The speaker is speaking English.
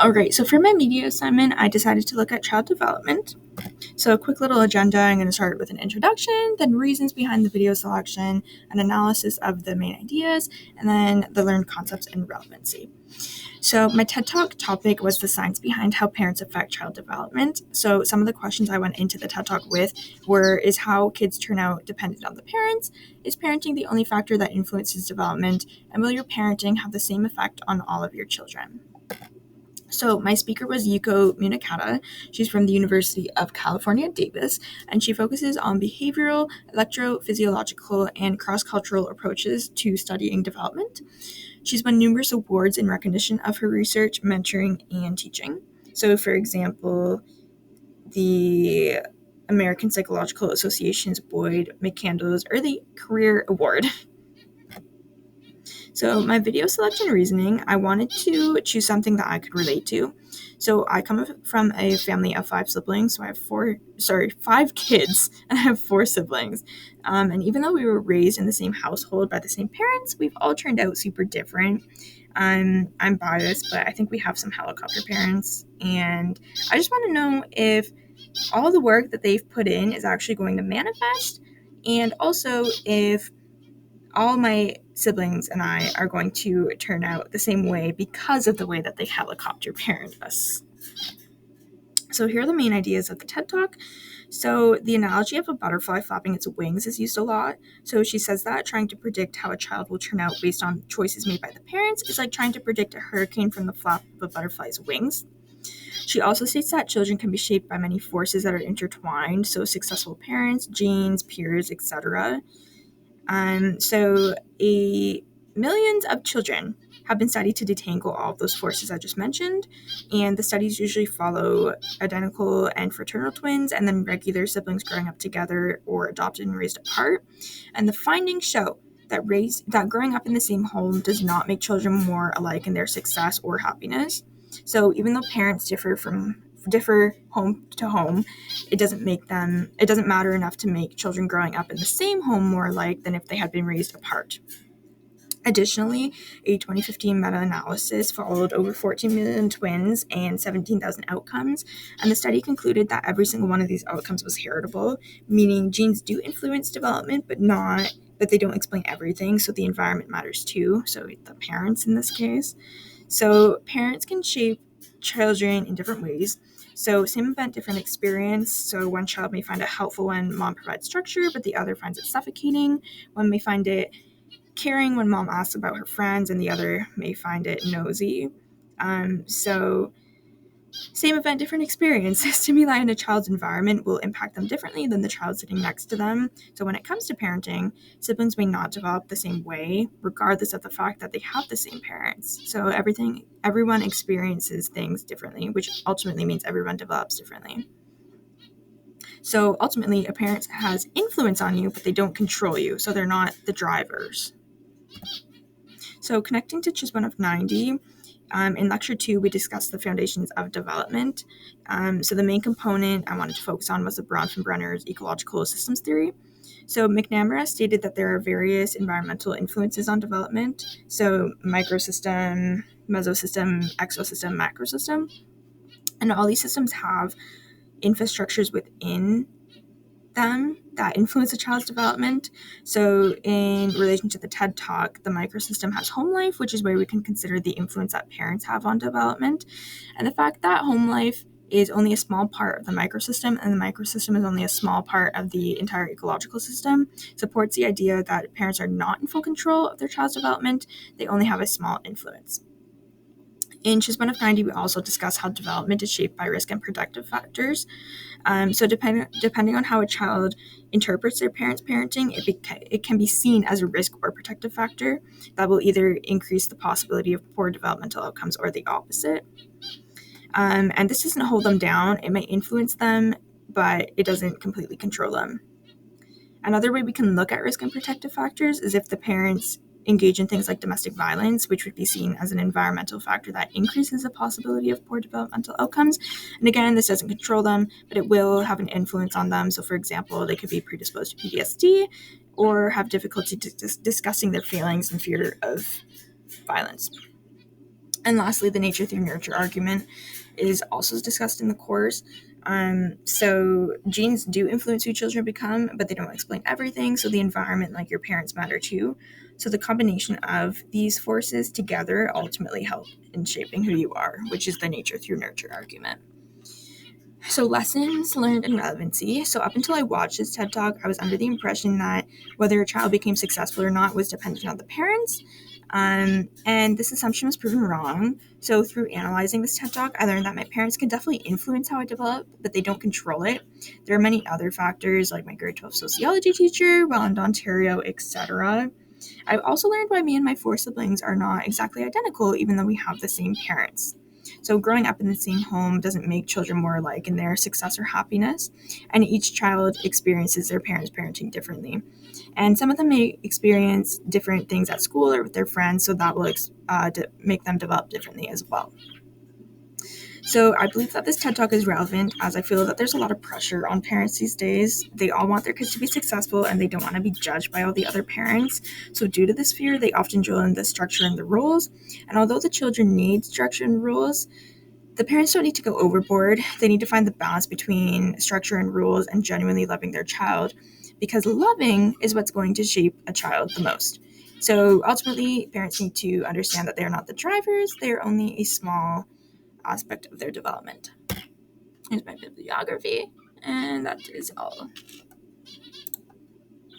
Alright, so for my media assignment, I decided to look at child development. So a quick little agenda, I'm going to start with an introduction, then reasons behind the video selection, an analysis of the main ideas, and then the learned concepts and relevancy. So my TED Talk topic was the science behind how parents affect child development. So some of the questions I went into the TED Talk with is how kids turn out dependent on the parents? Is parenting the only factor that influences development? And will your parenting have the same effect on all of your children? So my speaker was Yuko Munakata. She's from the University of California, Davis, and she focuses on behavioral, electrophysiological, and cross-cultural approaches to studying development. She's won numerous awards in recognition of her research, mentoring, and teaching. So, for example, the American Psychological Association's Boyd McCandless Early Career Award. So my video selection reasoning, I wanted to choose something that I could relate to. So I come from a family of 5 siblings. So I have 5 kids, and I have 4 siblings. And even though we were raised in the same household by the same parents, we've all turned out super different. I'm biased, but I think we have some helicopter parents. And I just want to know if all the work that they've put in is actually going to manifest, and also if all my siblings and I are going to turn out the same way because of the way that they helicopter parent us. So here are the main ideas of the TED Talk. So the analogy of a butterfly flapping its wings is used a lot. So she says that trying to predict how a child will turn out based on choices made by the parents is like trying to predict a hurricane from the flap of a butterfly's wings. She also states that children can be shaped by many forces that are intertwined, so successful parents, genes, peers, etc. So millions of children have been studied to detangle all of those forces I just mentioned, and the studies usually follow identical and fraternal twins and then regular siblings growing up together or adopted and raised apart. And the findings show that growing up in the same home does not make children more alike in their success or happiness. So even though parents differ home to home, it doesn't matter enough to make children growing up in the same home more alike than if they had been raised apart. Additionally, a 2015 meta-analysis followed over 14 million twins and 17,000 outcomes, and the study concluded that every single one of these outcomes was heritable, meaning genes do influence development, but they don't explain everything, so the environment matters too, so the parents in this case. So parents can shape children in different ways. So same event, different experience. So one child may find it helpful when mom provides structure, but the other finds it suffocating. One may find it caring when mom asks about her friends, and the other may find it nosy. So same event, different experience. Stimuli in a child's environment will impact them differently than the child sitting next to them. So when it comes to parenting, siblings may not develop the same way, regardless of the fact that they have the same parents. So everyone experiences things differently, which ultimately means everyone develops differently. So ultimately, a parent has influence on you, but they don't control you, so they're not the drivers. So connecting to CHYS 1 of 90, in Lecture 2, we discussed the foundations of development. So the main component I wanted to focus on was the Braun von Brenner's ecological systems theory. So McNamara stated that there are various environmental influences on development, so microsystem, mesosystem, exosystem, macrosystem. And all these systems have infrastructures within them that influence a child's development. So in relation to the TED Talk, the microsystem has home life, which is where we can consider the influence that parents have on development. And the fact that home life is only a small part of the microsystem, and the microsystem is only a small part of the entire ecological system, supports the idea that parents are not in full control of their child's development. They only have a small influence. In CHYS 1 of 90, we also discuss how development is shaped by risk and protective factors. So depending on how a child interprets their parents' parenting, it can be seen as a risk or protective factor that will either increase the possibility of poor developmental outcomes or the opposite. And this doesn't hold them down. It may influence them, but it doesn't completely control them. Another way we can look at risk and protective factors is if the parents engage in things like domestic violence, which would be seen as an environmental factor that increases the possibility of poor developmental outcomes. And again, this doesn't control them, but it will have an influence on them. So for example, they could be predisposed to PTSD or have difficulty discussing their feelings and fear of violence. And lastly, the nature through nurture argument is also discussed in the course. So genes do influence who children become, but they don't explain everything. So the environment, like your parents, matter too. So the combination of these forces together ultimately help in shaping who you are, which is the nature through nurture argument. So lessons learned and relevancy. So up until I watched this TED Talk, I was under the impression that whether a child became successful or not was dependent on the parents. And this assumption was proven wrong. So through analyzing this TED Talk, I learned that my parents can definitely influence how I develop, but they don't control it. There are many other factors like my grade 12 sociology teacher, Welland, Ontario, etc. I've also learned why me and my four siblings are not exactly identical, even though we have the same parents. So, growing up in the same home doesn't make children more alike in their success or happiness, and each child experiences their parents' parenting differently. And some of them may experience different things at school or with their friends, so that will make them develop differently as well. So I believe that this TED Talk is relevant as I feel that there's a lot of pressure on parents these days. They all want their kids to be successful and they don't want to be judged by all the other parents. So due to this fear, they often drill in the structure and the rules. And although the children need structure and rules, the parents don't need to go overboard. They need to find the balance between structure and rules and genuinely loving their child, because loving is what's going to shape a child the most. So ultimately, parents need to understand that they are not the drivers, they are only a small aspect of their development. Here's my bibliography, and that is all.